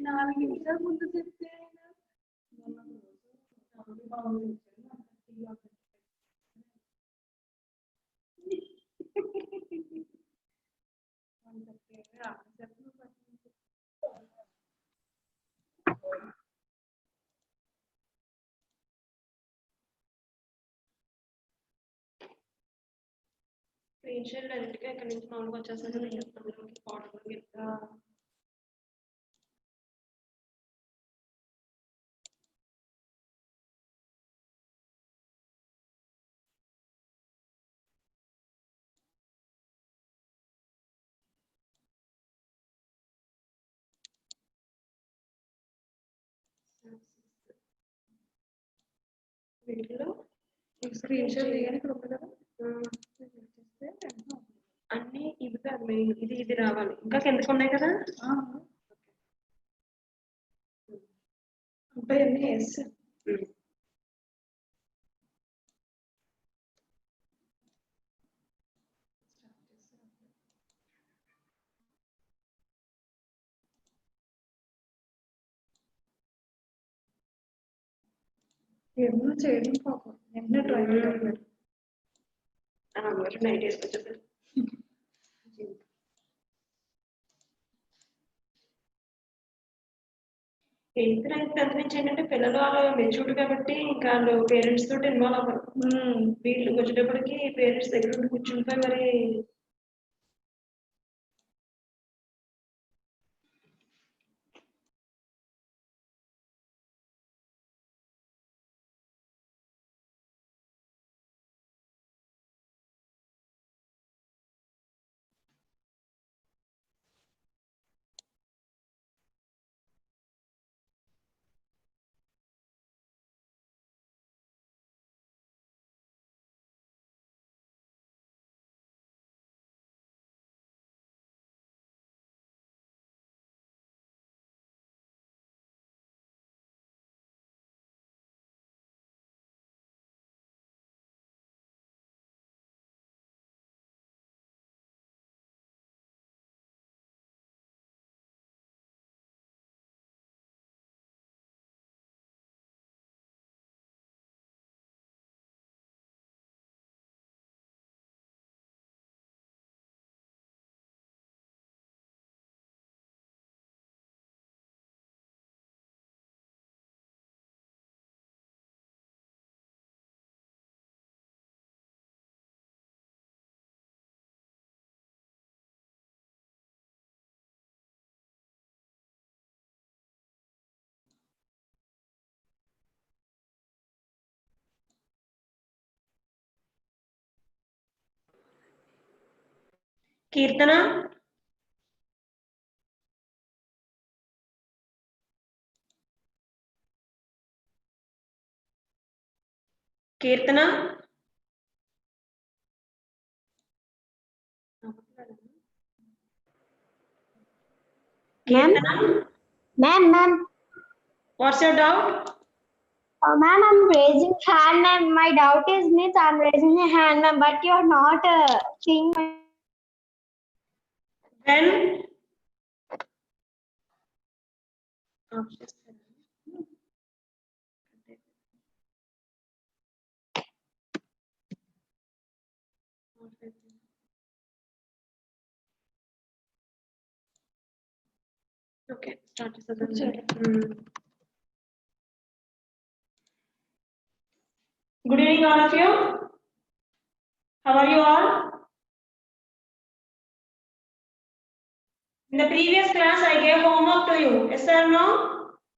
4 నిమిషాల ముందు చెప్తే స్క్రీన్ షాట్ డైరెక్ట్గా ఇక్కడ నుంచి మామూలుగా వచ్చేస్తుంది వీటిలో స్క్రీన్ షాట్ తీయాలి ఇక్కడ ఉంది కదా అన్ని ఇవి కాదు మెయిన్ ఇది రావాలి ఇంకా కిందకు ఉన్నాయి కదా అంటే అన్ని ఎస్ ఏమన్నా చేయడం పాపం ఎన్నో ట్రై చేయాలి నైట్ వేసుకొచ్చేసారు 8th 9th 10th నుంచి ఏంటంటే పిల్లలు వాళ్ళు మెచ్యూర్డ్ కాబట్టి ఇంకా వాళ్ళు పేరెంట్స్ తోటి ఇన్వాల్వ్ అవ్వరు వీళ్ళు వచ్చేటప్పటికి పేరెంట్స్ దగ్గర ఉండి కూర్చుంటే మరి కీర్తన కీర్తన Ma'am. What's your doubt? Ma'am, I'm raising hand, ma'am. My doubt is means I'm raising a hand, ma'am, but you're not seeing my. When? Okay, start. Good evening, all of you. How are you all? In the previous class, I gave homework to you. Yes or no?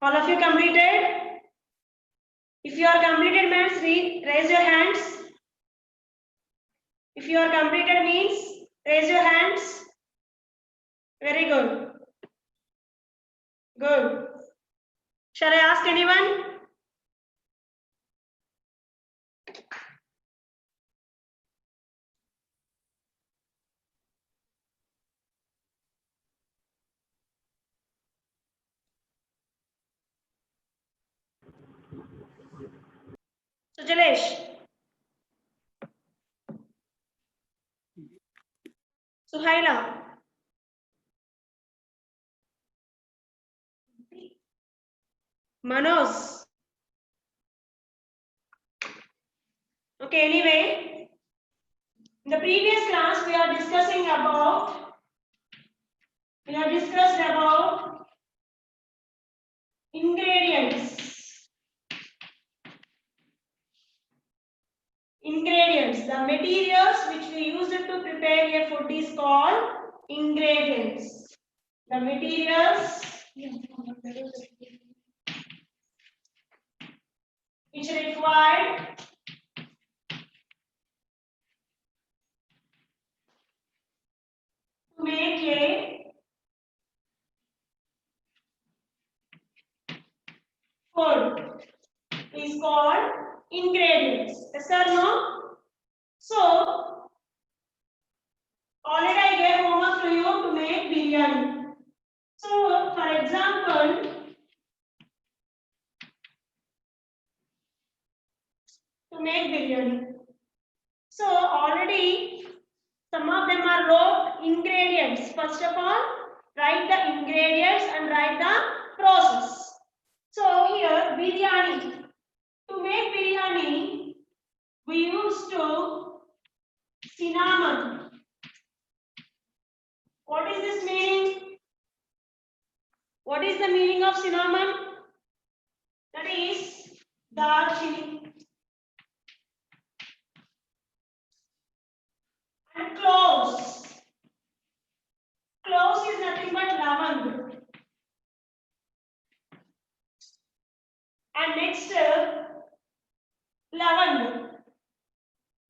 All of you completed? If you are completed, means raise your hands. If you are completed means raise your hands. Very good. Good. Shall I ask anyone? So Jalesh. Suhaila. Manoj. Okay, anyway, in the previous class we are discussing about ingredients. The materials which we use to prepare a food is called ingredients. The materials which are required to make a food is called ingredients. Yes or no? So, already I gave homework to you to make biryani. So, for example, to make biryani. So, already some of them are wrote ingredients. First of all, write the ingredients and write the process. So, here biryani. To make biryani, we used to cinnamon. What is this meaning? What is the meaning of cinnamon? That is darchini. And cloves. Cloves is nothing but lavang. And next lavang.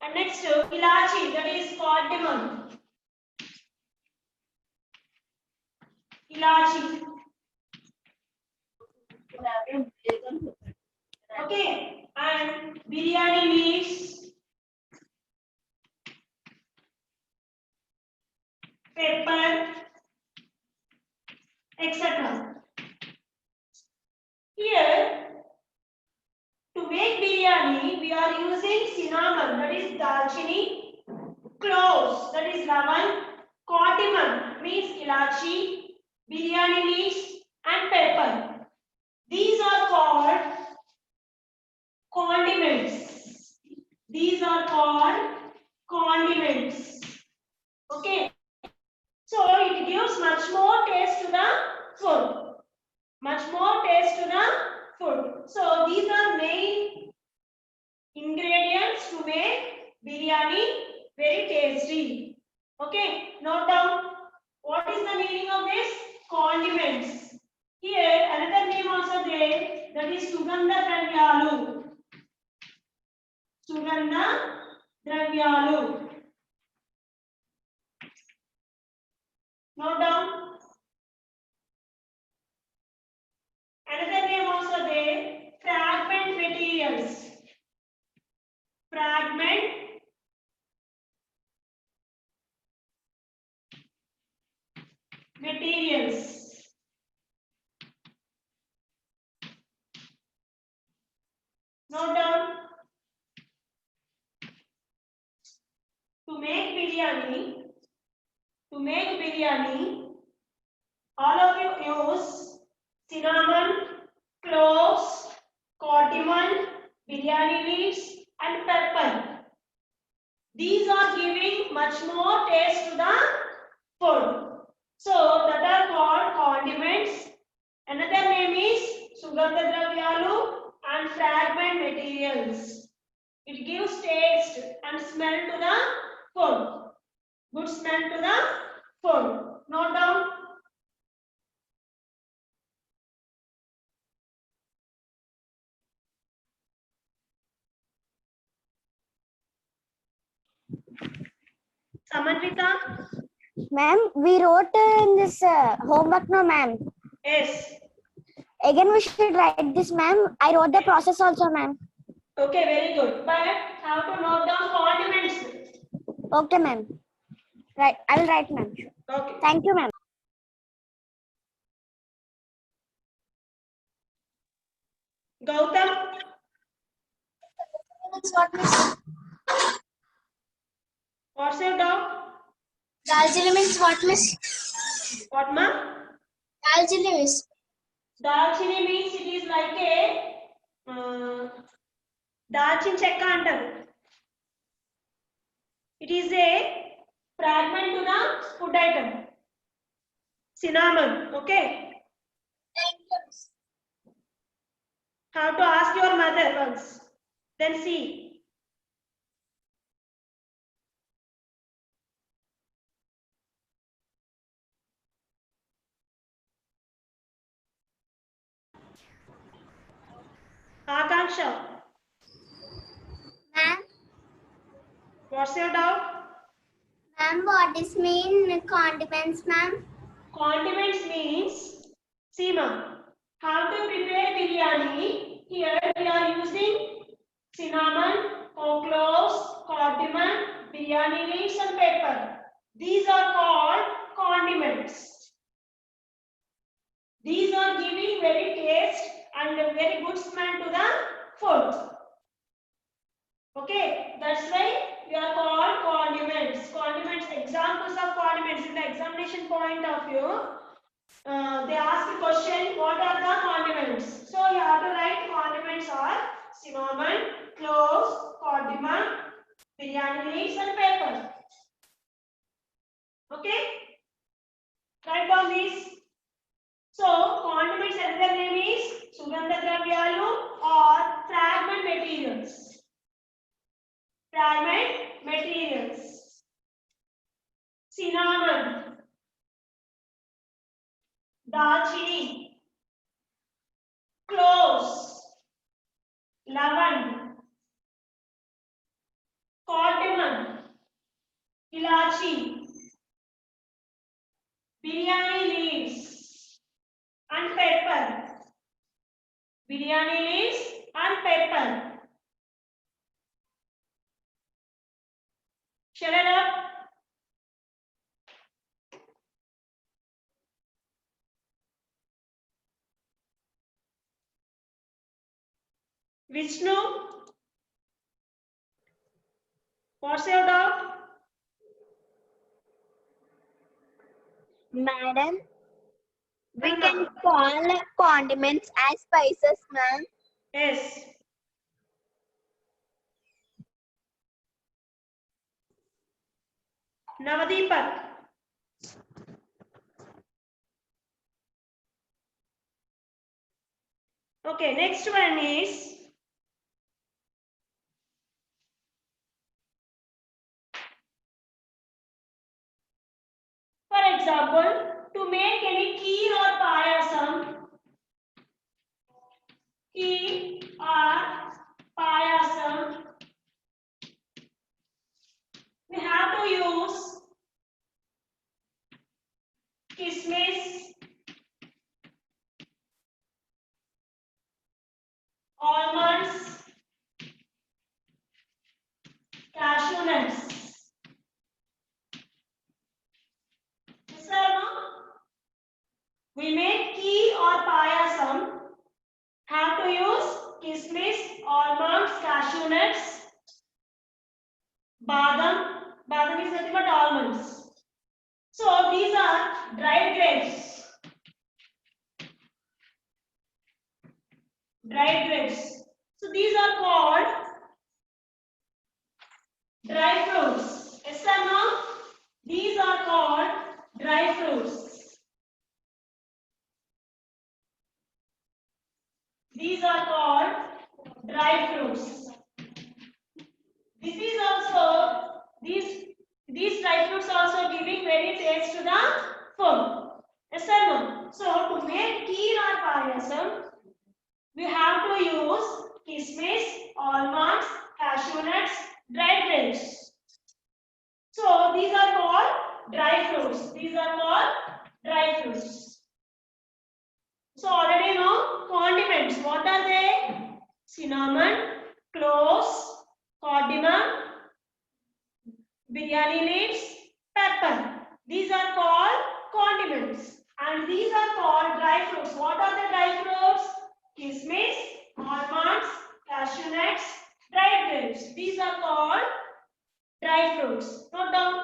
And next ilachi, that is cardamom. Ilachi. Okay, and biryani leaves, pepper, etc. Here, to make biryani, we are using cinnamon, that is dalchini, cloves, that is lavang, cardamom, means ilachi, biryani leaves, and pepper. These are called condiments. These are called condiments. Okay. So it gives much more taste to the food. Much more taste to the food. So these are main ingredients to make biryani very tasty. Okay. Note down. What is the meaning of this? Condiments. Here another name also there, that is Sugandha Dravyalu. Sugandha Dravyalu. Note down. Another name also there, fragment materials. Fragment materials. Note down. To make biryani, all of you use cinnamon, cloves, cardamom, biryani leaves, and pepper. These are giving much more taste to the food. So that are called condiments. Another name is Sugandha Dravyalu and fragment materials. It gives taste and smell to the food. Good smell to the food. Note down. Samanvita? Ma'am, we wrote in this homework, no, ma'am. Yes. Again, we should write this, ma'am. I wrote the process also, ma'am. Okay, very good. But how to note down condiments? Okay, ma'am. Right, I will write, ma'am. Okay. Thank you, ma'am. Gautam? What's your doubt? Darjeeling means what, miss? What, ma? Darjeeling, miss. Dalchini means it is like a Dalchin chekka antaru. It is a fragment to the food item. Cinnamon, okay? Have to ask your mother once, then see. Akanksha, Ma'am, what's your doubt? ma'am, what is mean condiments, ma'am? Condiments means, see ma'am, how to prepare biryani. Here we are using cinnamon, cloves, cardamom, biryani leaves and pepper. These are called condiments. These are giving very taste and a very good smell to the food. Okay, that's why we are called condiments. Condiments, examples of condiments in the examination point of view. They ask the question, what are the condiments? So you have to write condiments are cinnamon, cloves, cardamom, biryani leaves and pepper. Okay, write down these. So condiments another name is sugandha dravyalu or fragment materials. Fragment materials. Cinnamon, dalchini, cloves, lavand, cardamom, ilachi, biryani leaves and pepper. Biryani leaves and pepper. Shut it up. Vishnu, what's your doubt? Madam, we can call condiments as spices, ma'am. Yes. Navadeepak. Okay, next one is for example, to make any kheer or payasam, we have to use kismis, almonds, cashew nuts. Yes or no? We make kheer or payasam, have to use kismis, almonds, cashew nuts, badam. Badam is nothing but almonds. So these are dried grapes. Dried grapes. So these are called dry fruits. Yes or no? These are called dry fruits. These are called dry fruits. This is also these dry fruits also giving very taste to the food. Yes or no? So to make kheer or payasam, we have to use kismis, almonds, cashew nuts, dried grapes. So these are called dry fruits. These are called dry fruits. So already know condiments. What are they? Cinnamon, cloves, cardamom, biryani leaves, pepper. These are called condiments. And these are called dry fruits. What are the dry fruits? Kismis, almonds, cashew nuts, dried grapes. These are called dry fruits. Note down.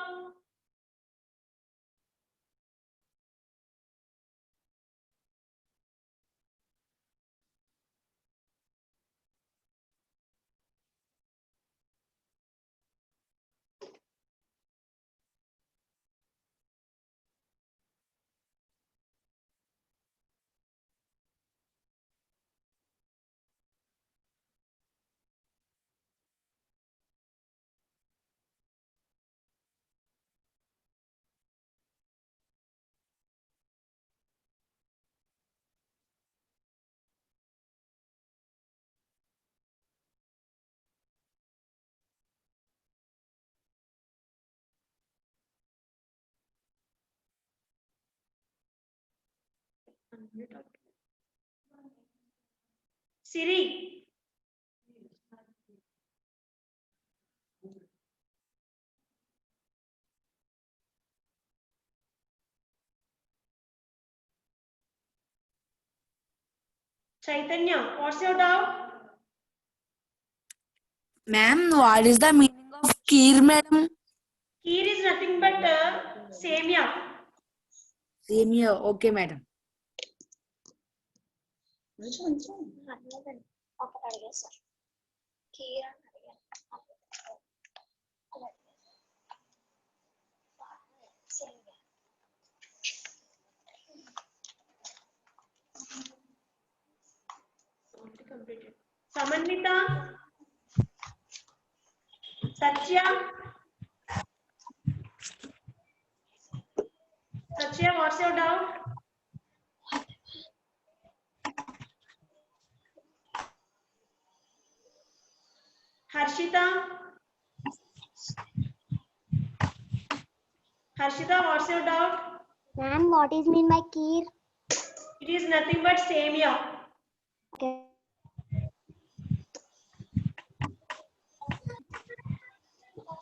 Siri. Chaitanya, what's your doubt? Ma'am, what is the meaning of kheer, madam? Kheer is nothing but semia. Same here. Okay, madam. Samanvita, Satya. Satya, what's your doubt? Harshita. Harshita, what's your doubt? Ma'am, what is mean by kheer? It is nothing but semia. Okay.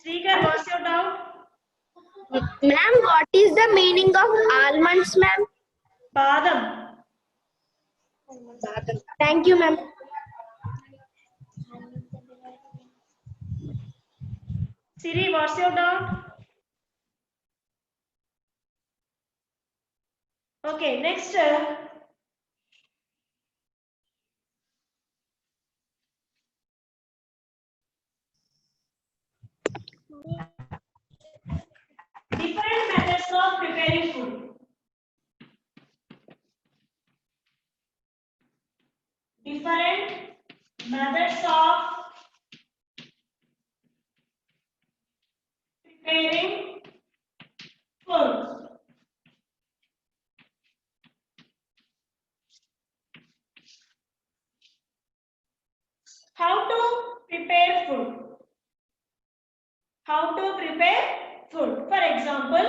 Srikar, what's your doubt? Ma'am, what is the meaning of almonds, ma'am? Badam. Thank you, ma'am. Siri, what's your doubt? Okay, next. Different methods of preparing food. Different methods of preparing food. How to prepare food? How to prepare food? For example,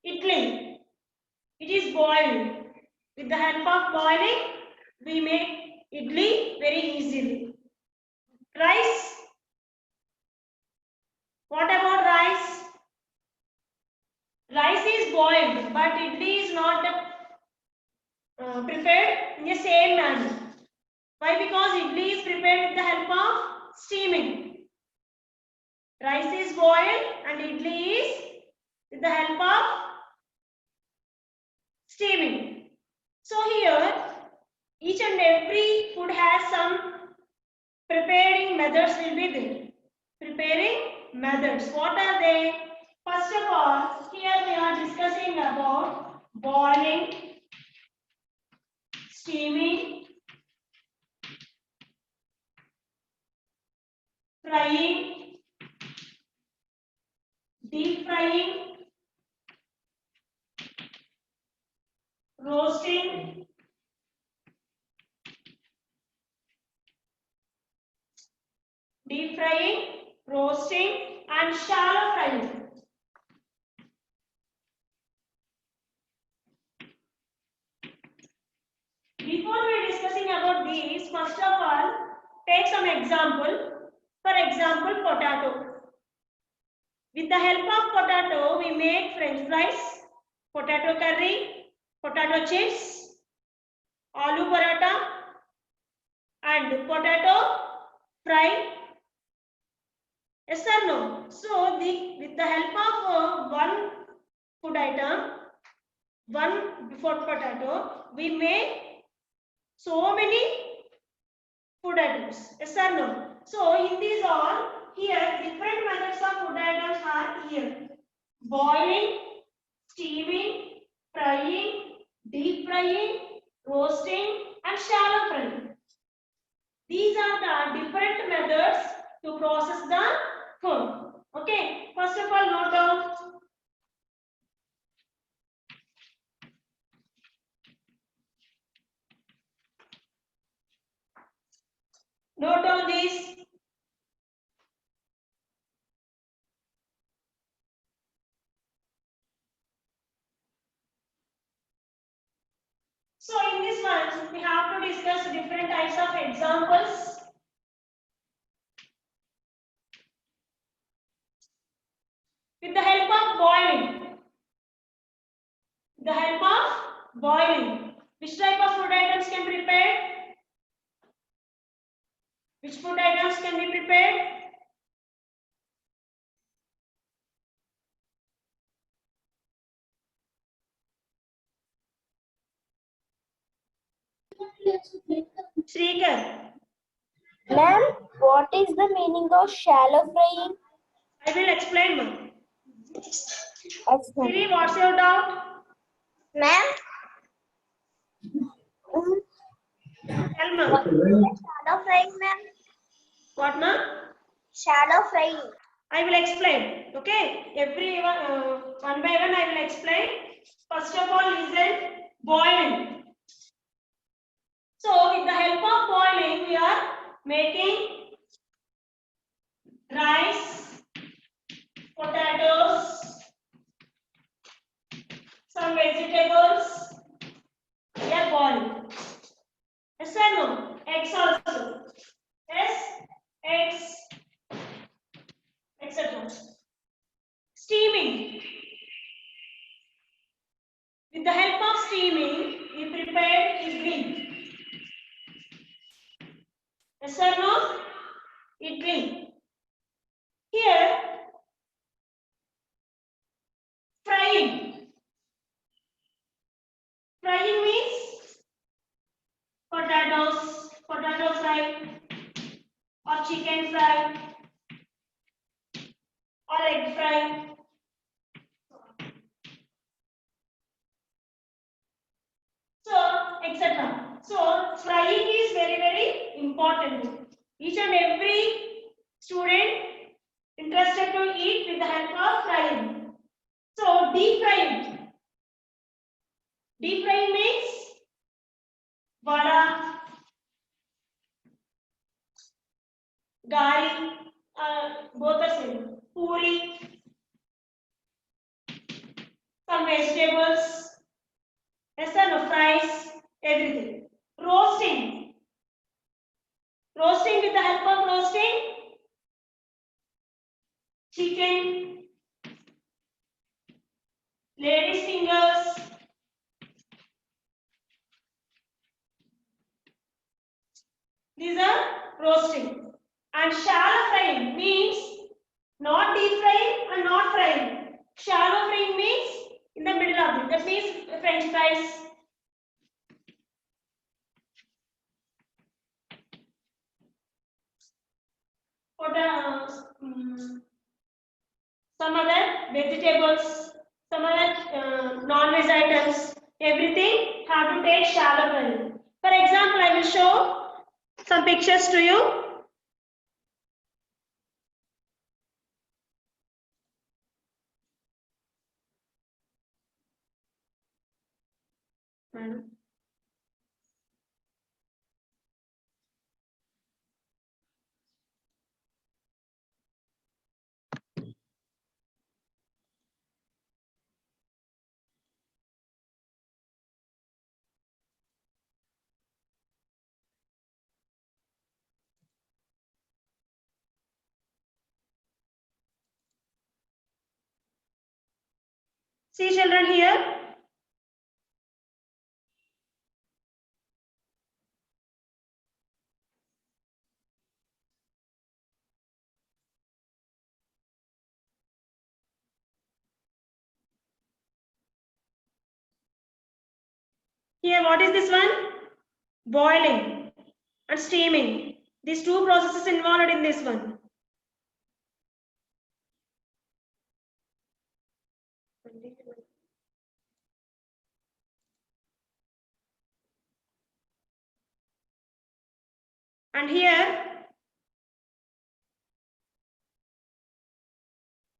idli. It is boiled. With the help of boiling, we make idli very easily. Rice. What about rice? Rice is boiled, but idli is not prepared in the same manner. Why? Because idli is prepared with the help of steaming. Rice is boiled and idli is with the help of steaming. So here, each and every food has some preparing methods will be there. Preparing methods. What are they? First of all, here we are discussing about boiling, steaming, frying, deep frying, roasting, deep frying, roasting, and shallow frying. Before we are discussing about these, first of all, take some example. For example, potato. With the help of potato, we make French fries, potato curry, potato chips, aloo paratha, and potato fry. Yes or no? So, with the help of one food item, one potato, we make so many food items. Yes or no? So, in these all, here different methods of food items are here. Boiling, steaming, frying, deep frying, roasting, and shallow frying. These are the different methods to process the food. Okay, first of all, note down. Note down this. this one, we have to discuss different types of examples. With the help of boiling. The help of boiling. Which type of food items can be prepared? Which food items can be prepared? Shrikar. Ma'am, what is the meaning of shallow frying? I will explain, ma'am. Explain. Siri, what's your doubt? Ma'am, Tell, ma'am. what is shallow frying, ma'am? What, ma'am? Shallow frying. I will explain. Okay, everyone one by one I will explain. First of all, listen. Boiling. So, with the help of boiling, we are making rice, potatoes, some vegetables. We are boiling. Yes or no? Eggs also. Yes, eggs, etc. Steaming. With the help of steaming, we prepare idli. Yes or no? Idli. Here, frying. Frying means potato fry, or chicken fry, or egg fry. So, etc. So, frying is very, very important. Each and every student interested to eat with the help of frying. So, deep frying. Deep frying means vada, gari, both are same. Puri, some vegetables, yes or no, fries, everything. Roasting. Roasting, with the help of roasting, chicken, ladies' fingers, these are roasting. And shallow frying means not deep frying and not frying. Shallow frying means in the middle of it. That means French fries. Some other vegetables, some other non-veg items, everything have to take shallow frying. For example, I will show some pictures to you. See, children, here. Here, what is this one? Boiling and steaming. These two processes involved in this one. And here,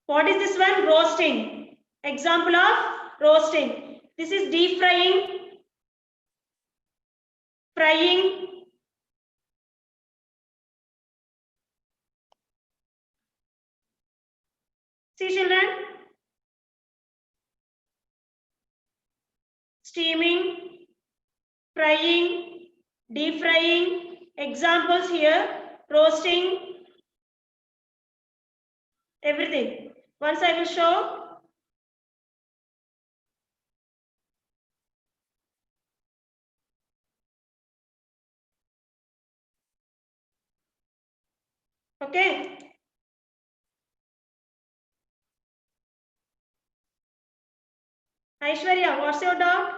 what is this one? Roasting. Example of roasting. This is deep frying, frying, see, children, steaming, frying, deep frying. Examples here: roasting, everything. Once I will show. Okay. Aishwarya, what's your doubt?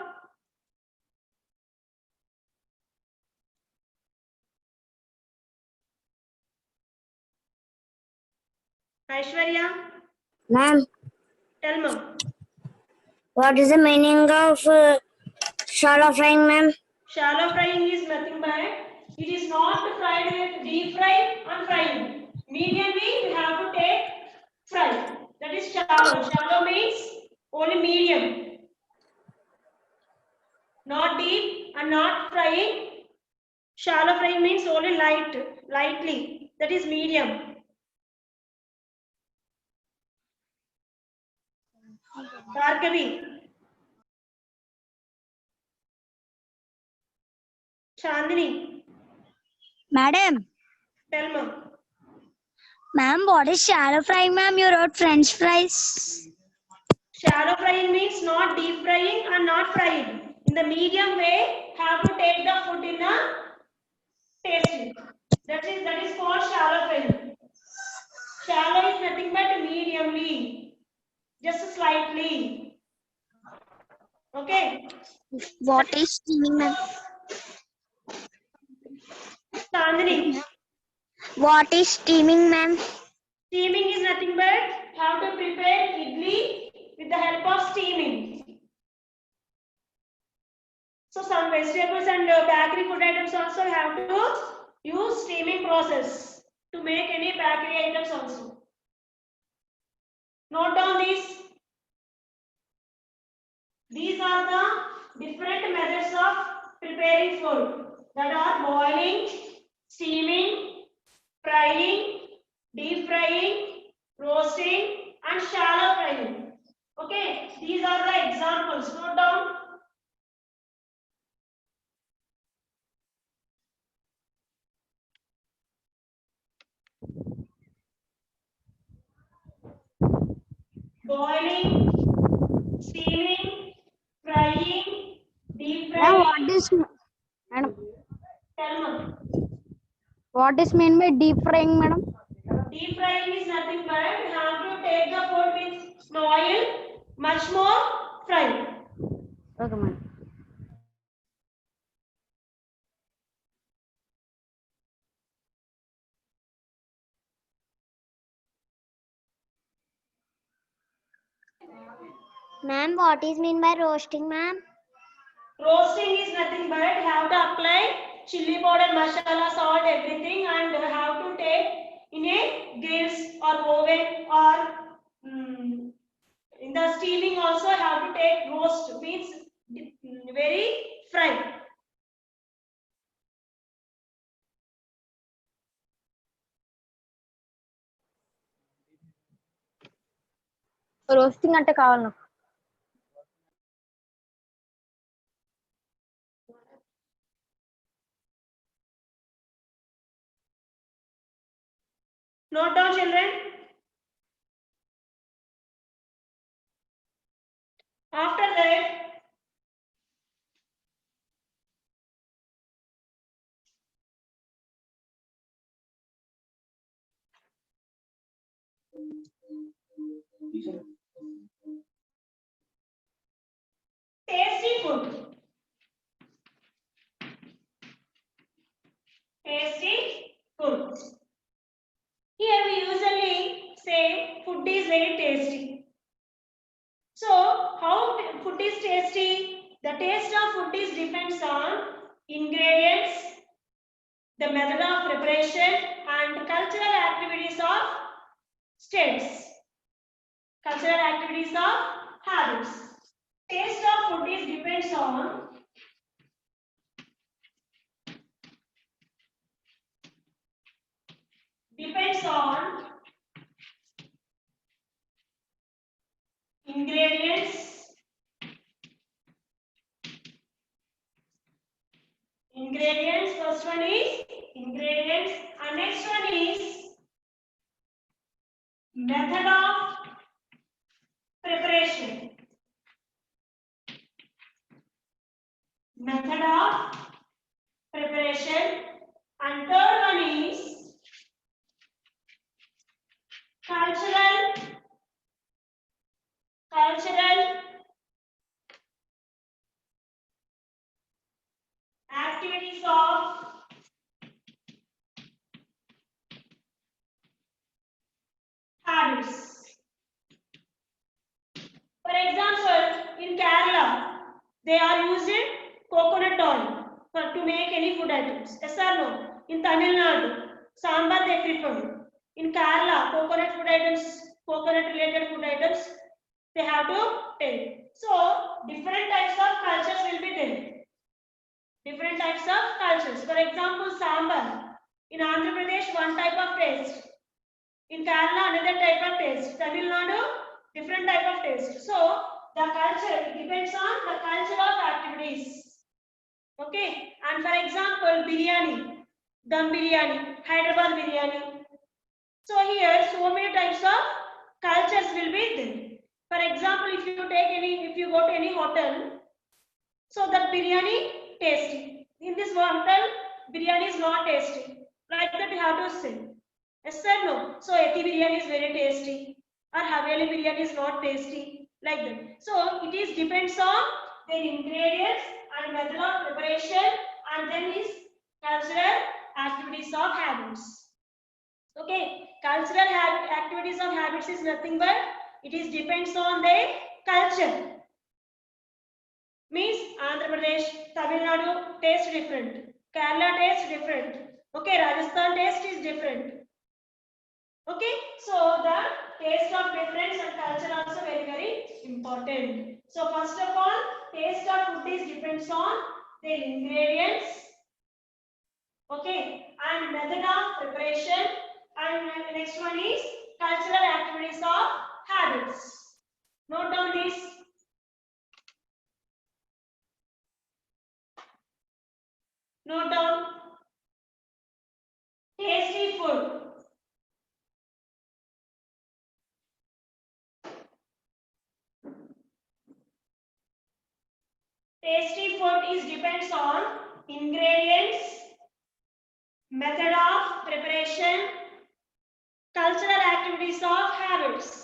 Aishwarya, Ma'am, tell me. what is the meaning of shallow frying, ma'am? Shallow frying is nothing but it is not fried with deep fry and frying. Mediumly we have to take fry. That is shallow. Shallow means only medium. Not deep and not frying. Shallow frying means only lightly. That is medium. Bhargavi, Chandini, Madam, tell me. ma'am, what is shallow frying, ma'am? You wrote French fries. Shallow frying means not deep frying and not fried. In the medium way, have to take the food in a tasting. That is called shallow frying. Shallow is nothing but mediumly, just slightly. Okay. What is steaming, ma'am? Chandni, What is steaming, ma'am? steaming is nothing but how to prepare idli with the help of steaming. So some vegetables and bakery food items also have to use steaming process to make any bakery items also. Note down these. These are the different methods of preparing food that are boiling, steaming, frying, deep frying, roasting and shallow frying. Okay, these are the examples. Note down. Boiling, steaming, frying, deep Ma'am, frying. madam, Tell me. what is meant by deep frying, madam? Deep frying is nothing but have to take the food with oil, much more fry. Okay, madam. Ma'am, what is mean by roasting, ma'am? Roasting is nothing but have to apply chili powder, masala, salt, everything, and have to take in a grills or oven or in the steaming also have to take roast means very fry. Roasting అంటే కావాలి నాకు. Note down, children. After that, tasty food. Tasty food. Here we usually say food is very tasty. So how food is tasty? The taste of food is depends on ingredients, the method of preparation and cultural activities of states. Cultural activities of habits. Taste of food is depends on ingredients, ingredients. First one is ingredients, and next one is method of preparation. Method of preparation, and third one is cultural activities of habits. For example, in Kerala, they are using coconut oil to make any food items. Yes or no? In Tamil Nadu, sambar they prefer. In Kerala, coconut food items, coconut related food items, they have to take. So, different types of cultures will be there. Different types of cultures. For example, sambar. In Andhra Pradesh, one type of taste. In Kerala, another type of taste. Tamil Nadu, different type of taste. So, the culture depends on the culture of activities. Okay. And for example, biryani, dum biryani, Hyderabad biryani. So here, so many types of cultures will be there. For example, if you go to any hotel, so that biryani tasty. In this hotel, biryani is not tasty. Like that, you have to say. Yes or no? So Eti biryani is very tasty, or Haveli biryani is not tasty, like that. So it is depends on the ingredients and method of preparation, and then is cultural activities of habits. Okay, cultural activities of habits is nothing but it is depends on the culture. Means Andhra Pradesh, Tamil Nadu taste different, Kerala taste different. Okay, Rajasthan taste is different. Okay, so the taste of difference and culture also very important. So first of all, taste of food is depends on the ingredients, okay, and method of preparation, and next one is cultural activities of habits. Note down this. Note down. Tasty food. Tasty food is depends on ingredients, method of preparation, cultural activities of habits.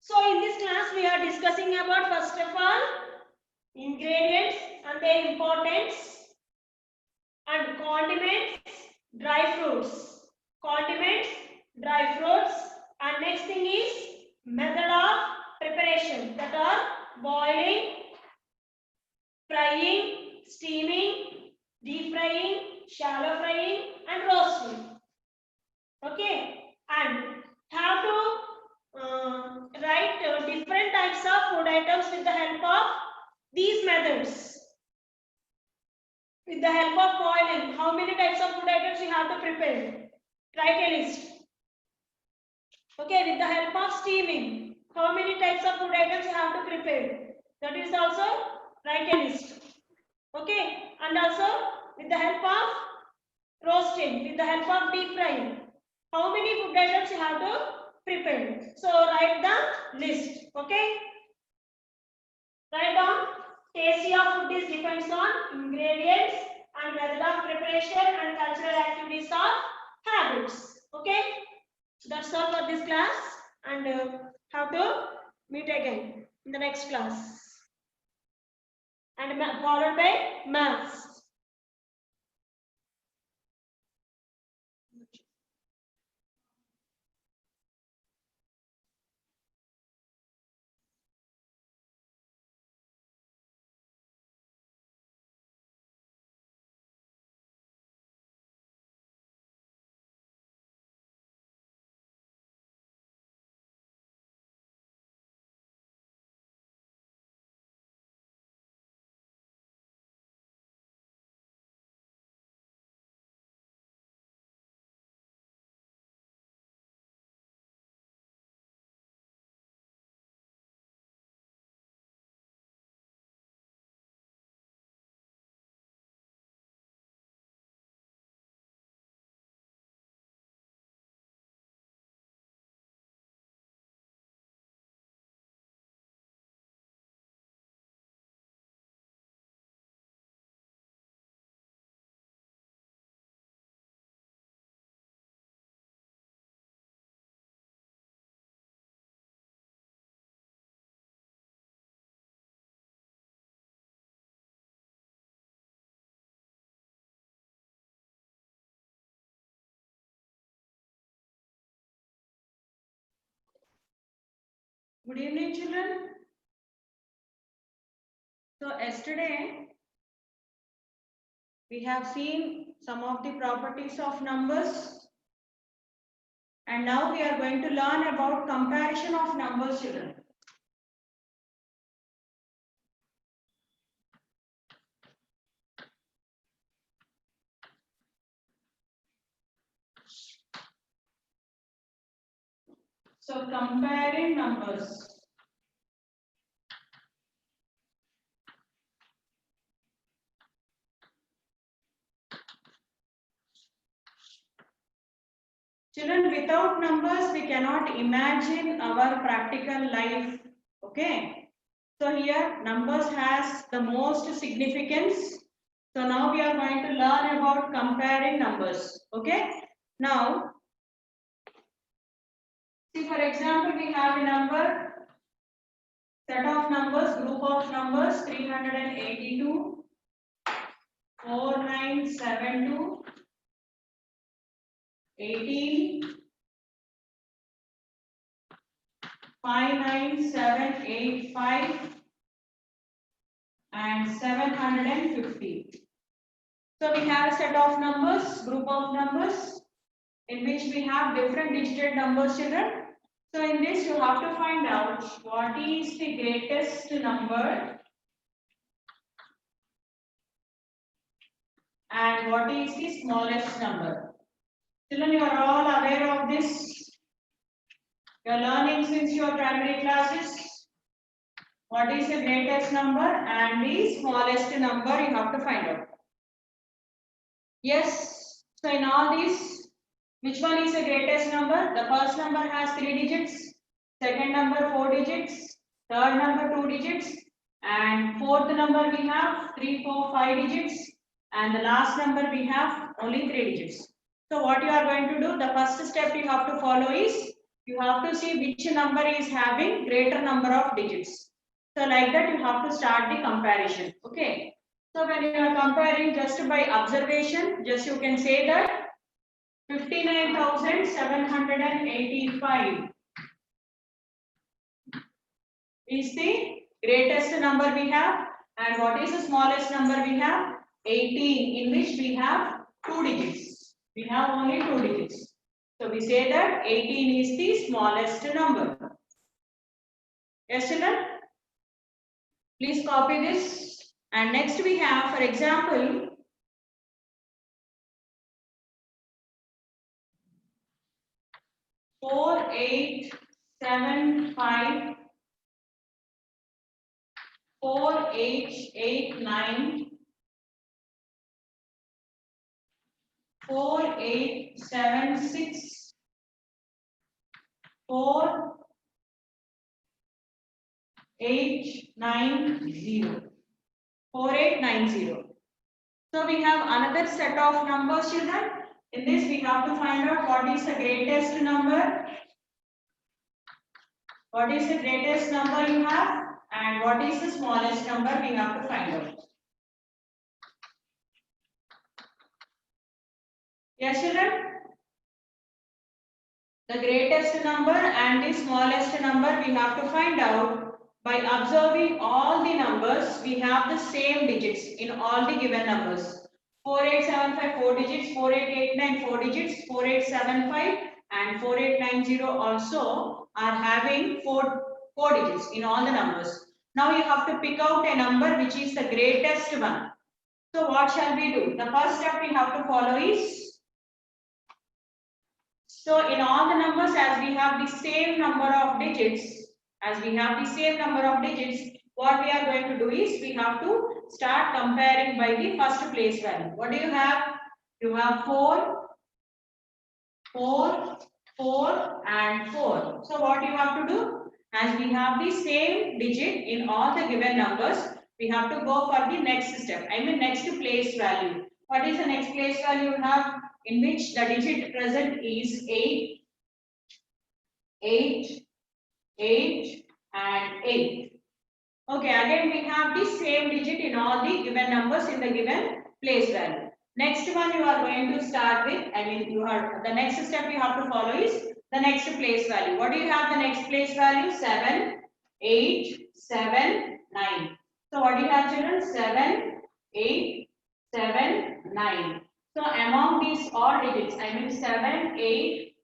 So in this class we are discussing about first of all ingredients and their importance, and condiments, dry fruits. Condiments, dry fruits, and next thing is method of preparation, that are boiling, frying, steaming, deep frying, shallow frying, and roasting. Okay, and have to write different types of food items with the help of these methods. With the help of boiling, how many types of food items you have to prepare? Write a list. Okay, with the help of steaming, how many types of food items you have to prepare? That is also write a list. Okay, and also with the help of roasting, with the help of deep frying, how many food items you have to prepare? So write the list. Okay, write down. Tasty of food is depends on ingredients and method of preparation and cultural activities of habits. Okay, so that's all for this class, and have to meet again in the next class, and followed by maths. Good evening, children. So yesterday we have seen some of the properties of numbers, and now we are going to learn about comparison of numbers, children. So comparing numbers. Children, without numbers, we cannot imagine our practical life. Okay. So here, numbers has the most significance. So now we are going to learn about comparing numbers. Okay. Now, see, for example, we have a number, set of numbers, group of numbers 382, 4972, 18, 59785 and 750. So we have a set of numbers, group of numbers in which we have different digit numbers, children. So in this you have to find out what is the greatest number and what is the smallest number. Children, you are all aware of this. You are learning since your primary classes. What is the greatest number and the smallest number you have to find out. Yes, so in all these, which one is the greatest number? The first number has 3 digits, second number 4 digits, third number 2 digits, and fourth number we have 3, 4, 5 digits, and the last number we have only 3 digits. So what you are going to do, the first step you have to follow is, you have to see which number is having greater number of digits. So like that you have to start the comparison. Okay. So when you are comparing just by observation, just you can say that 59,785 is the greatest number we have, and what is the smallest number we have? 18, in which we have 2 digits. We have only 2 digits. So we say that 18 is the smallest number. Yes, children? Please copy this. And next we have, for example, four, 8, 7, 5, 4, 8, 8, 9, 4, 8, 7, 6, 4, 8, 9, 0. 4890. So we have another set of numbers, children. In this we have to find out what is the greatest number, what is the greatest number you have, and what is the smallest number we have to find out. Yes, children? The greatest number and the smallest number we have to find out by observing all the numbers. We have the same digits in all the given numbers. 4875 4 digits, 4889 4 digits, 4875 and 4890 also are having four digits in all the numbers. Now you have to pick out a number which is the greatest one. So what shall we do? The first step we have to follow is, so in all the numbers, as we have the same number of digits, what we are going to do is, we have to start comparing by the first place value. What do you have? You have 4, 4, 4 and 4. So what you have to do? As we have the same digit in all the given numbers, we have to go for the next step. I mean next place value. What is the next place value you have? In which the digit present is 8, 8, 8 and 8. Okay, again we have the same digit in all the given numbers in the given place value. Next one you are going to start with, the next step you have to follow is the next place value. What do you have the next place value? 7, 8, 7, 9. So what do you have, children? 7, 8, 7, 9. So among these all digits, I mean 7, 8,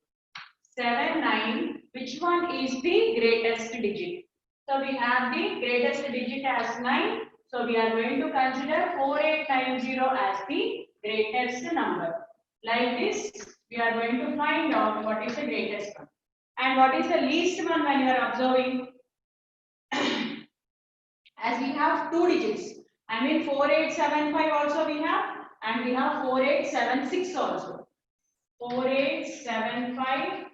7, 9, which one is the greatest digit? So we have the greatest digit as 9. So we are going to consider 4890 as the greatest number. Like this, we are going to find out what is the greatest one. And what is the least one when you are observing? As we have two digits. I mean 4875 also we have, and we have 4876 also. 4875,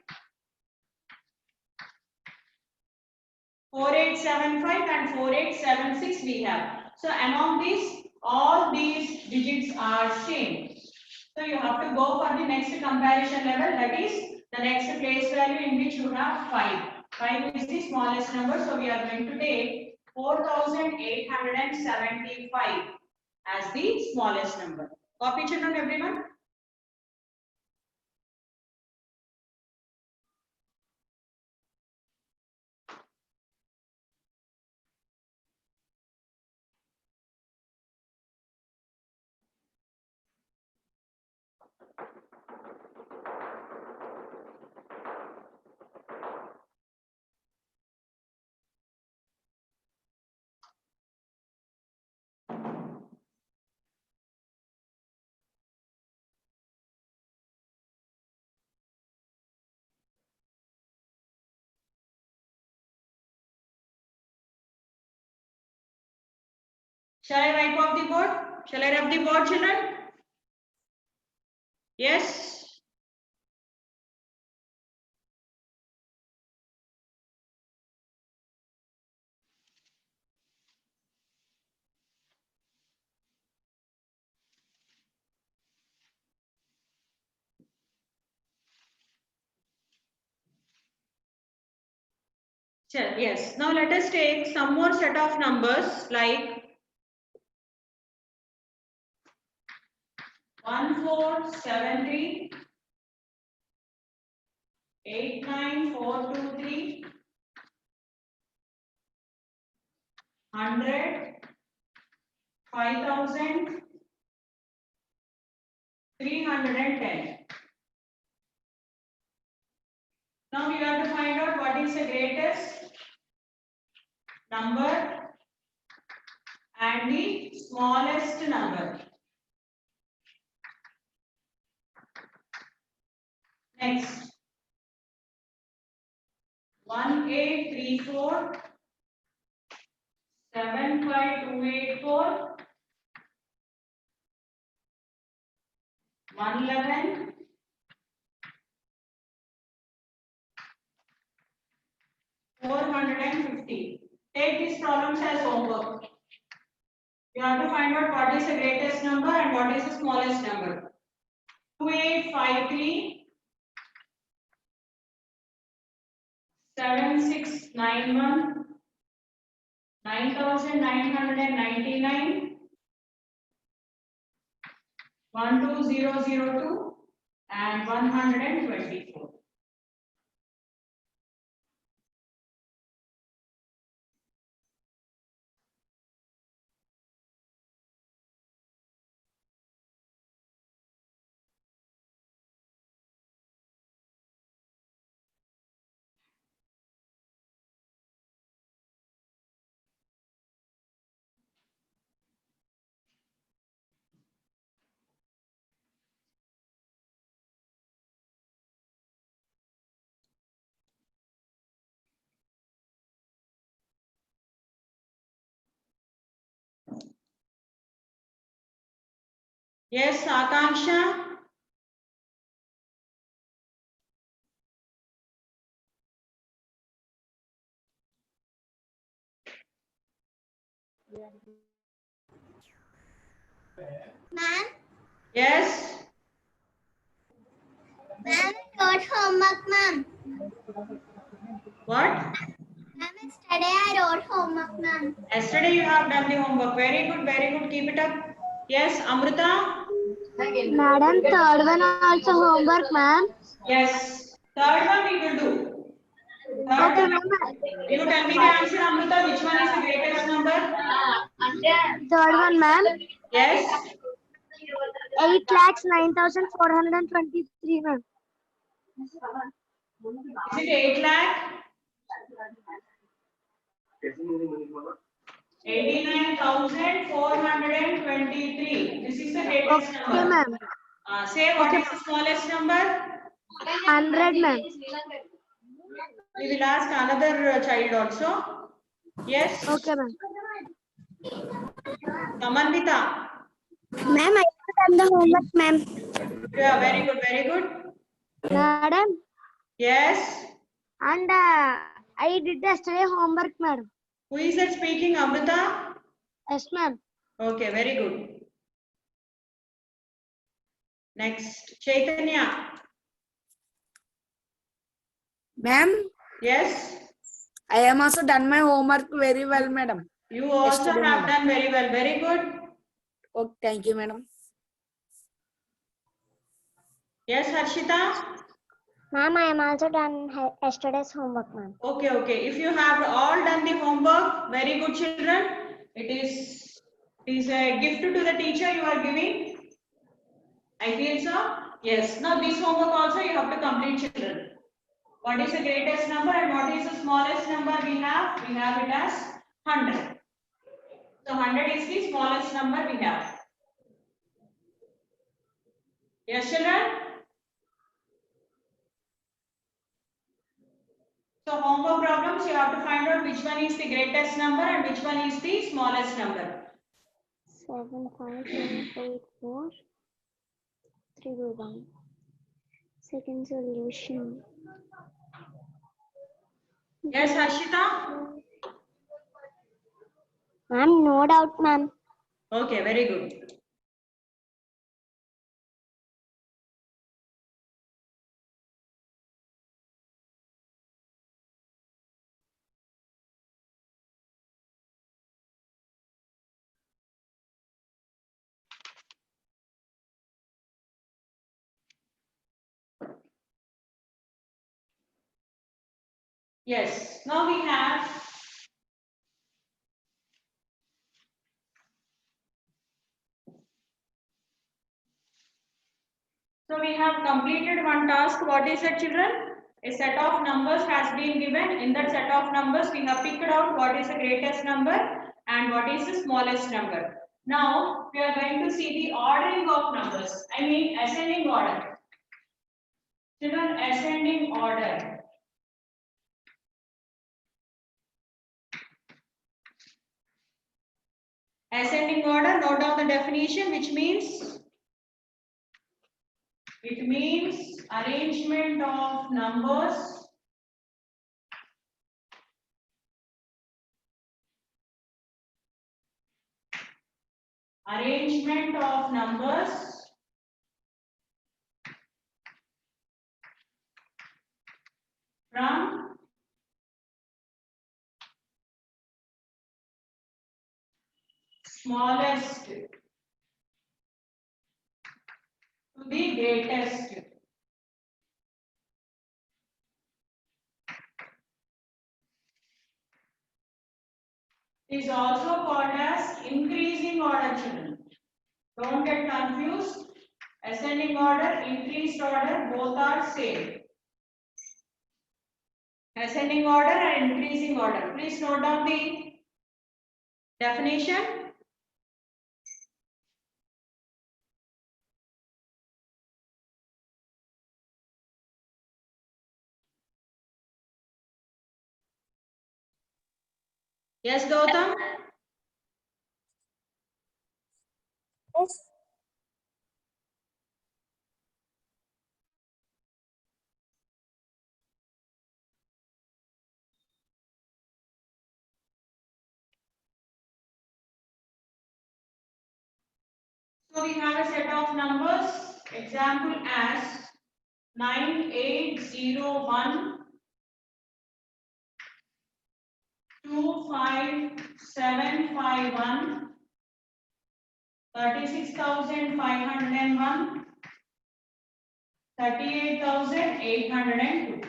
4875 and 4876 we have. So among these, all these digits are same. So you have to go for the next comparison level, that is the next place value in which you have 5. 5 is the smallest number, so we are going to take 4875 as the smallest number. Copy, children, everyone? Shall I wipe off the board? Shall I rub the board, children? Yes. Sure, yes. Now let us take some more set of numbers like 1473, 89423, 100, 5000, 310. Now we have to find out what is the greatest number and the smallest number. Next, 1834, 75284, 111, 450. Take these problems as homework. You have to find out what is the greatest number and what is the smallest number. 2853, 7691, 9999, 12002 and 124. Yes, Akanksha. Ma'am, Yes. ma'am, I wrote homework, ma'am. What? Ma'am, yesterday I wrote homework, ma'am. Yesterday you have done the homework. Very good, very good. Keep it up. Yes, Amrita. Madam, third one also homework, ma'am. Yes. Third one we will do. Third Okay, one. ma'am. You tell me the answer, Amrita. Which one is the greatest number? Third one, ma'am. Yes. 8,09,423, ma'am. Is it 8 lakh? 89,423. This is the greatest Okay, number. ma'am. Say what Okay, is the smallest number? 100, ma'am. We will ask another child also. Yes. Okay, ma'am. Amanvita. Ma'am, I have done the homework, ma'am. Yeah, very good, very good. Madam, Yes. and I did yesterday homework, madam. Who is that speaking, Amrita? Yes, ma'am. Okay, very good. Next, Chaitanya. Ma'am, Yes. I am also done my homework very well, madam. You also Yesterday, have madam. done very well. Very good. Oh, thank you, madam. Yes, Harshita. Ma'am, I am also done yesterday's homework, ma'am. Okay, okay. If you have all done the homework, very good, children. It is a gift to the teacher you are giving. I feel so. Yes. Now this homework also you have to complete, children. What is the greatest number and what is the smallest number we have? We have it as 100. So 100 is the smallest number we have. Yes, children? So homework problems, you have to find out which one is the greatest number and which one is the smallest number. 7.8431. Second solution. Yes, Harshita? Ma'am, no doubt, ma'am. Okay, very good. Yes, now we have completed one task. What is it, children? A set of numbers has been given. In that set of numbers, we have picked out what is the greatest number and what is the smallest number. Now, we are going to see the ordering of numbers. I mean, ascending order. Children, ascending order. Ascending order, note down the definition, which means it means arrangement of numbers from smallest to the greatest. Is also called as increasing order, children. Don't get confused. Ascending order, increased order, both are same. Ascending order and increasing order. Please note down the definition. Yes, Gautam? Yes. So we have a set of numbers, example as 9801 25751 36,501 38,802.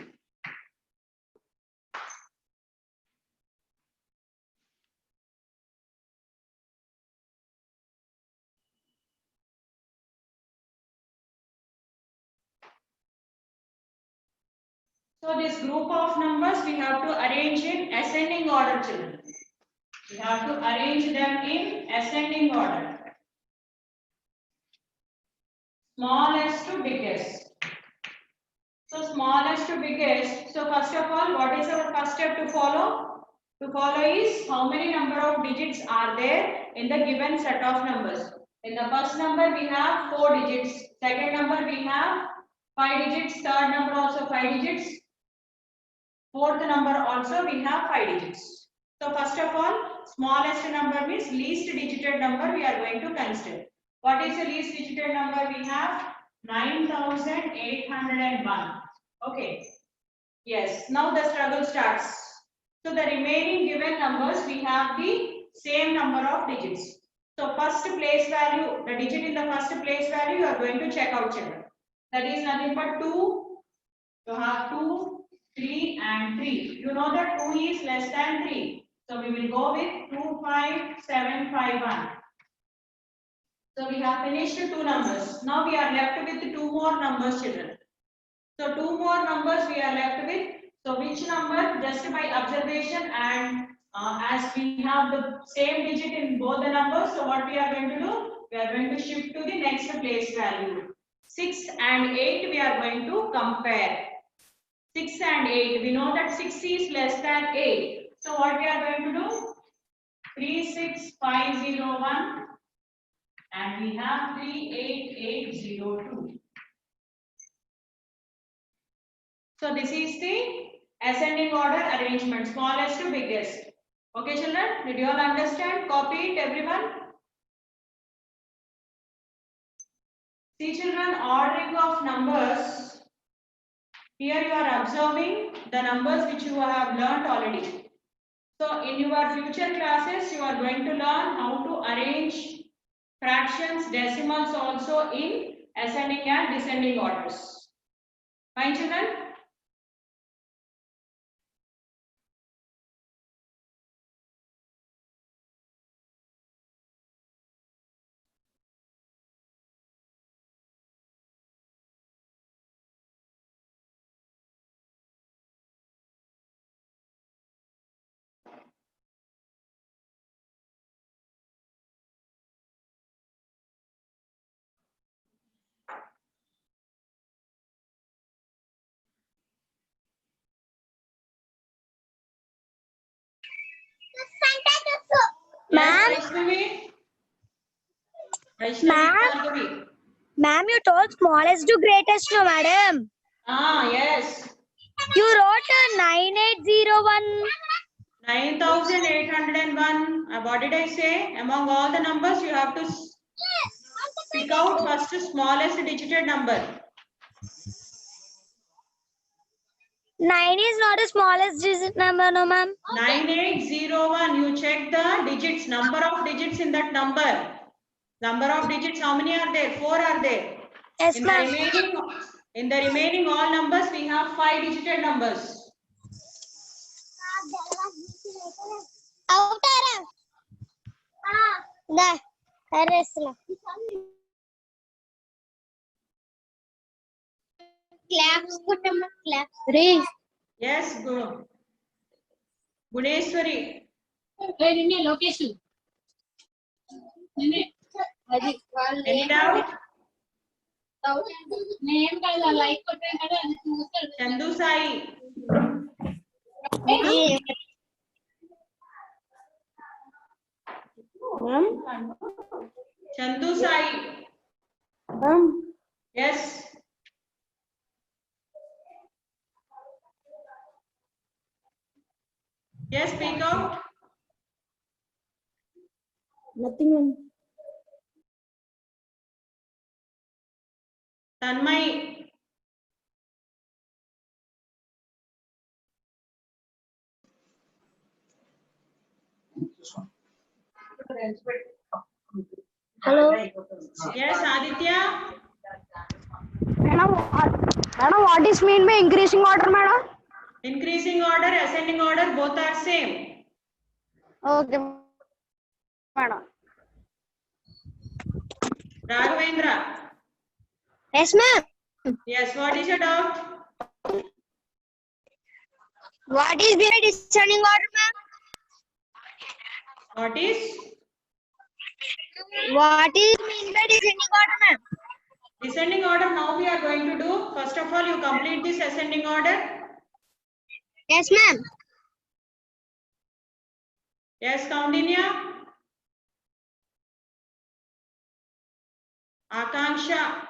So this group of numbers we have to arrange in ascending order, children. We have to arrange them in ascending order. Smallest to biggest. So smallest to biggest. So first of all, what is our first step to follow? To follow is how many number of digits are there in the given set of numbers. In the first number we have 4 digits. Second number we have 5 digits. Third number also 5 digits. Fourth number also we have 5 digits. So first of all, smallest number means least digited number we are going to consider. What is the least digited number we have? 9801. Okay. Yes. Now the struggle starts. So the remaining given numbers we have the same number of digits. So first place value, the digit in the first place value you are going to check out, children. That is nothing but 2. You have 2, 3 and 3. You know that 2 is less than 3. So we will go with 25751. So we have finished 2 numbers. Now we are left with 2 more numbers, children. So 2 more numbers we are left with. So which number, just by observation and as we have the same digit in both the numbers, so what we are going to do? We are going to shift to the next place value. 6 and 8 we are going to compare. 6 and 8. We know that 6 is less than 8. So what we are going to do? 36501 and we have 38802. So this is the ascending order arrangement, smallest to biggest. Okay, children, did you all understand? Copy it, everyone. See, children, ordering of numbers. Here you are observing the numbers which you have learnt already. So in your future classes, you are going to learn how to arrange fractions, decimals also in ascending and descending orders. Fine, children? Ma'am? Yes, Vaishnavi? Vaishnavi, Ma'am? Bhargavi. Ma'am, you told smallest to greatest, no, madam. Ah, yes. You wrote 9801. 9801. What did I say? Among all the numbers, you have to pick out first smallest digited number. 9 is not the smallest digit number, no, ma'am. 9801. You check the digits, number of digits in that number. Number of digits, how many are there? 4 are there. Yes, In ma'am. the remaining all numbers, we have 5 digited numbers. Claps, claps. Raise. Yes, go. Guneshwari. Location. Any doubt? Name like Chandu Sai. Chandu Sai. Yes. Yes, speak out. Nothing, ma'am. Tanmay. Hello. Yes, Aditya. Madam, what is mean by increasing order, madam? Increasing order, ascending order, both are same. Okay, madam. Raghavendra. Yes, ma'am. Yes, what is your doubt? What is the descending order, ma'am? What is What is mean by descending order, ma'am? descending order? Now we are going to do. First of all, you complete this ascending order. Yes, ma'am. Yes, Kaundinya. Akanksha.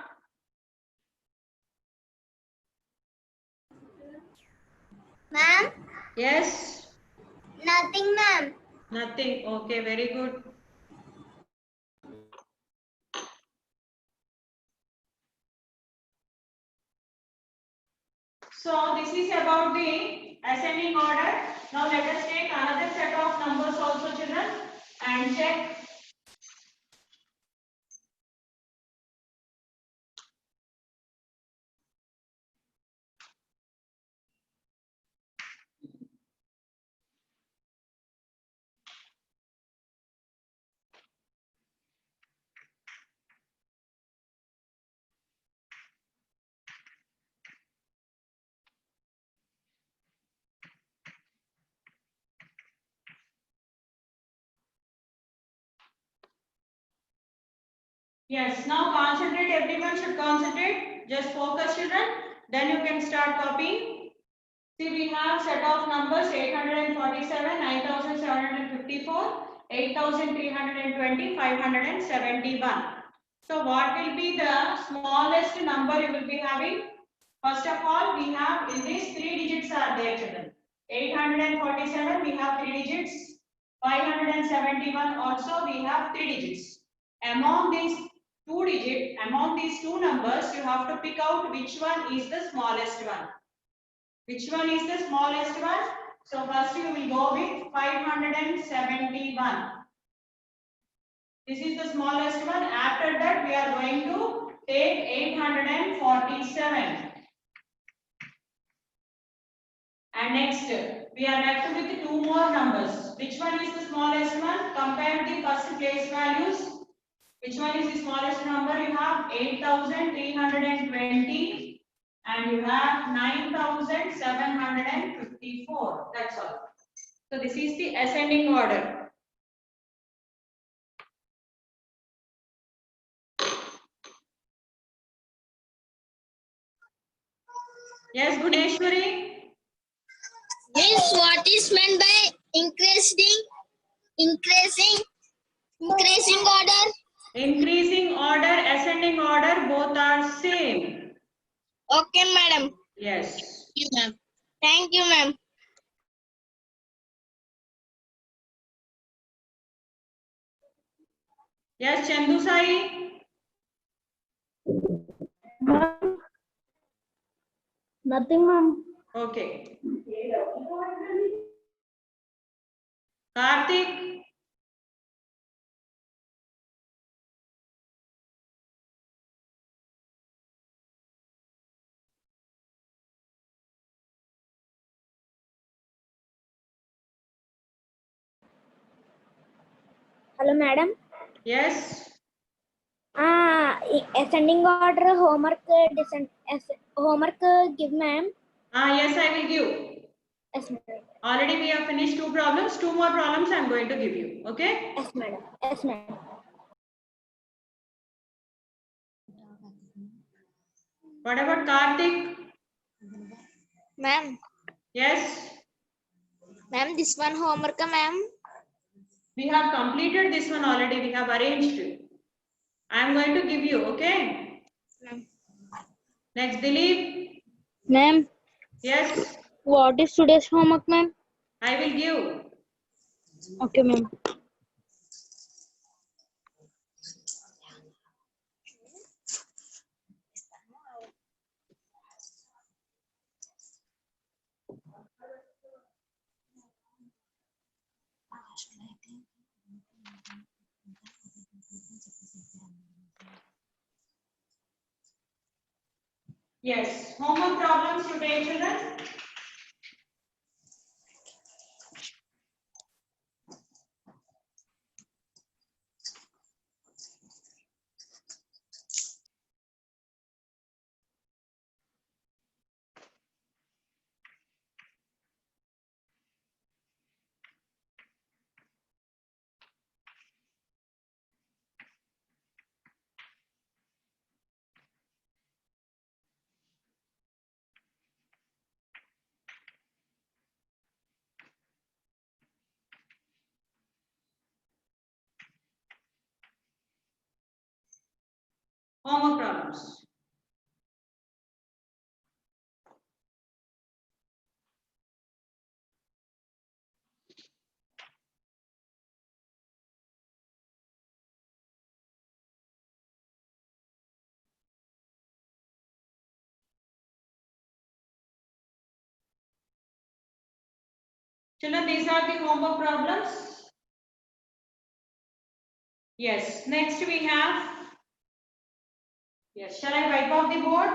Ma'am, Yes. nothing, ma'am. Nothing. Okay, very good. So this is about the ascending order. Now let us take another set of numbers also, children, and check. Yes, now concentrate, everyone should concentrate. Just focus, children. Then you can start copying. See, we have set of numbers 847, 9754, 8320, 571. So what will be the smallest number you will be having? First of all, we have in these 3 digits are there, children. 847, we have 3 digits. 571 also we have 3 digits. Among these two numbers, you have to pick out which one is the smallest one. Which one is the smallest one? So first you will go with 571. This is the smallest one. After that we are going to take 847. And next we are left with 2 more numbers. Which one is the smallest one? Compare the first place values. Which one is the smallest number? You have 8320 and you have 9754. That's all. So this is the ascending order. Yes, Guneshwari. Miss, what is meant by increasing order? Increasing order, ascending order, both are same. Okay, madam. Yes. Thank you, ma'am. Thank you, ma'am. Yes, Chandu Sai. Nothing, ma'am. Okay. Karthik. Hello, madam. Yes. Ascending order homework give, ma'am. Yes, I will give. Yes, madam. Already we have finished 2 problems. 2 more problems I am going to give you. Okay. Yes, madam. Yes, madam. What about Karthik? Ma'am, Yes. ma'am, this one homework, ma'am. We have completed this one already. We have arranged. I am going to give you. Okay. Ma'am. Next, Dilip. Ma'am, Yes. what is today's homework, ma'am? I will give. Okay, ma'am. Yes. Homework problems you take, children. problems. Children, these are the homework problems. Yes, next we have, yes, shall I wipe off the board?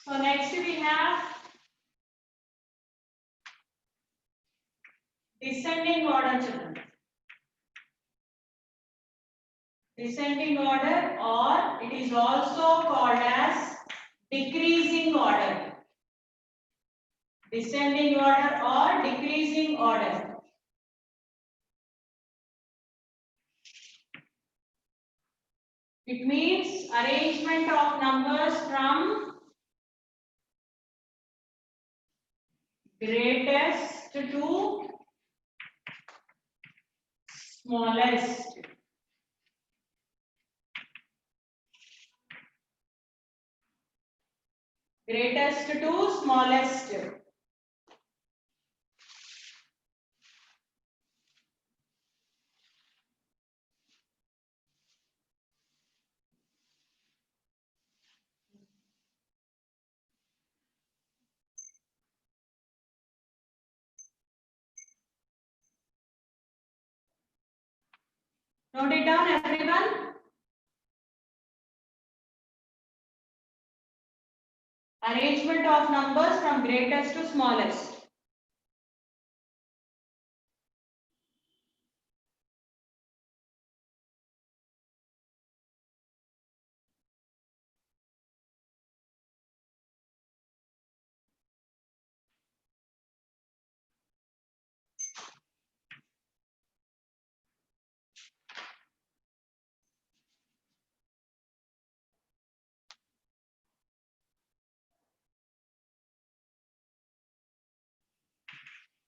So next we have descending order, children. Descending order, or it is also called as decreasing order. Descending order or decreasing order. It means arrangement of numbers from greatest to smallest. Greatest to smallest. Note it down, everyone. Arrangement of numbers from greatest to smallest.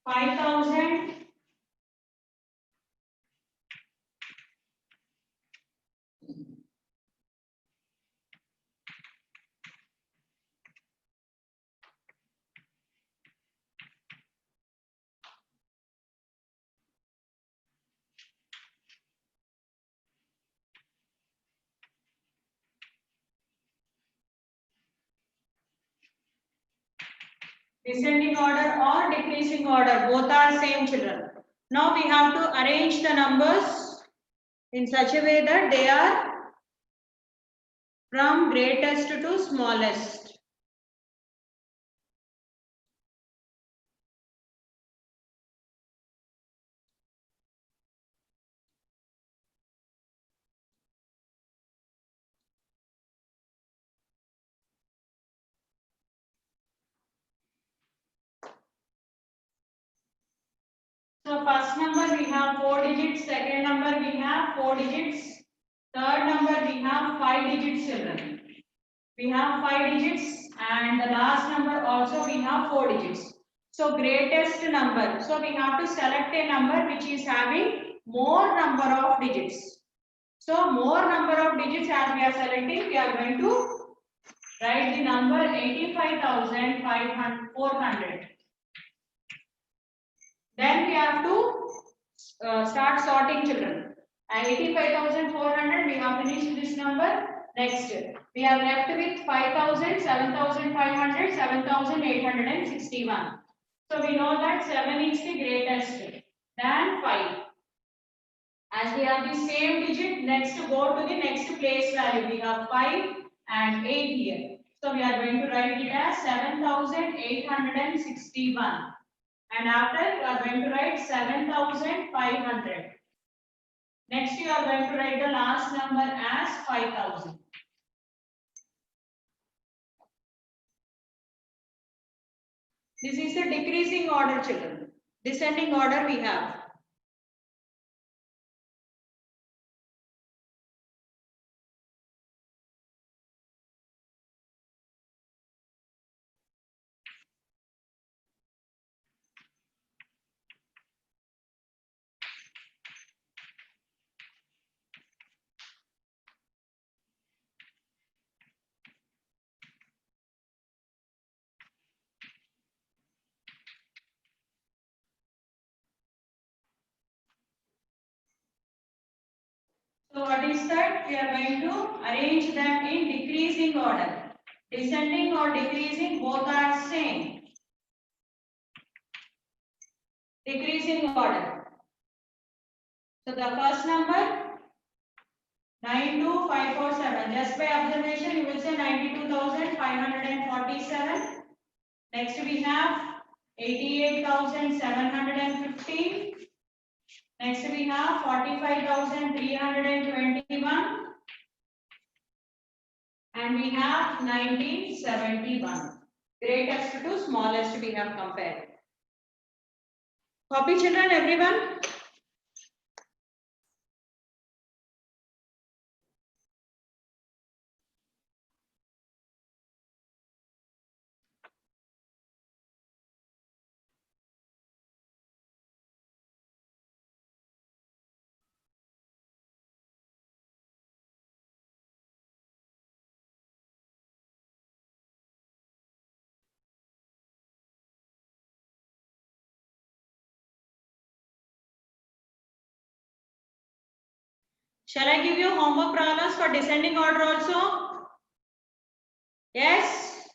$5,000. Descending order or decreasing order, both are same, children. Now we have to arrange the numbers in such a way that they are from greatest to smallest. So first number we have 4 digits, second number we have 4 digits, third number we have 5 digits, children. We have 5 digits and the last number also we have 4 digits. So greatest number. So we have to select a number which is having more number of digits. So more number of digits as we are selecting, we are going to write the number 85,400. Then we have to start sorting, children. At 85,400 we have finished this number. Next we are left with 5,000, 7,500, 7,861. So we know that 7 is the greatest than 5. As we have the same digit, next go to the next place value. We have 5 and 8 here. So we are going to write it as 7,861. and after you are going to write 7,500. Next you are going to write the last number as 5,000. This is the decreasing order, children. Descending order we have. So what is that? We are going to arrange them in decreasing order. Descending or decreasing, both are same. Decreasing order. So the first number 92547. Just by observation, you will say 92,547. Next we have 88,715. Next we have 45,321. And we have 1971. Greatest to smallest we have compared. Copy, children, everyone. Shall I give you homework problems for descending order also? Yes?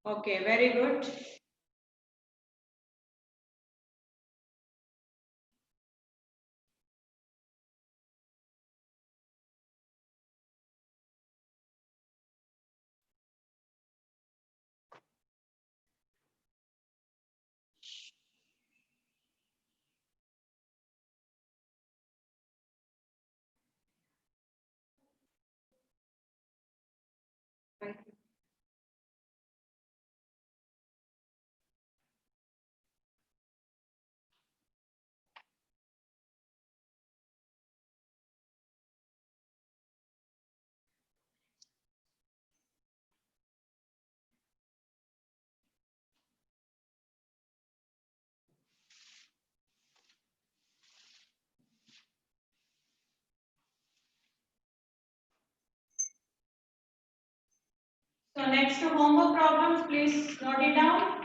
Okay, very good. So next to homework problems, please note it down.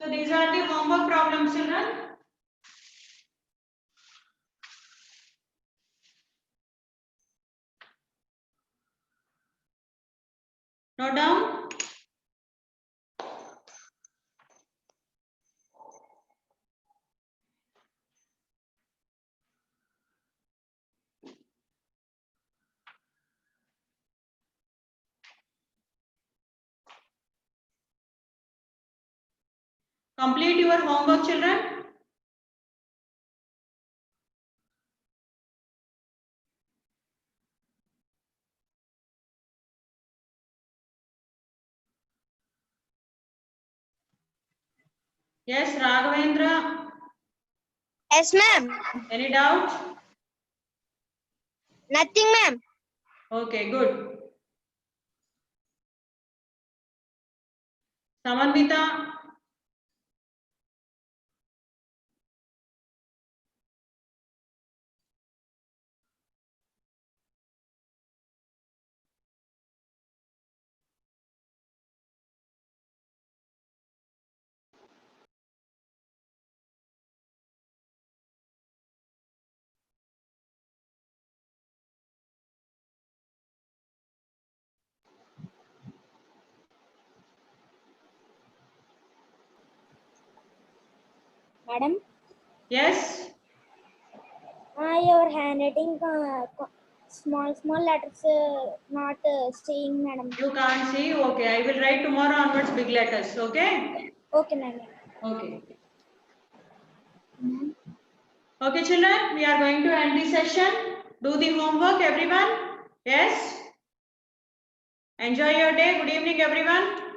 So these are the homework problems, children. Note down. Complete your homework, children. Yes, Raghavendra. Yes, ma'am. Any doubt? Nothing, ma'am. Okay, good. Samanvita. Madam, Yes. your handwriting small letters not seeing, madam. You can't see. Okay. I will write tomorrow onwards big letters. Okay. Okay, madam. Okay. Okay, children. We are going to end the session. Do the homework, everyone. Yes. Enjoy your day. Good evening, everyone.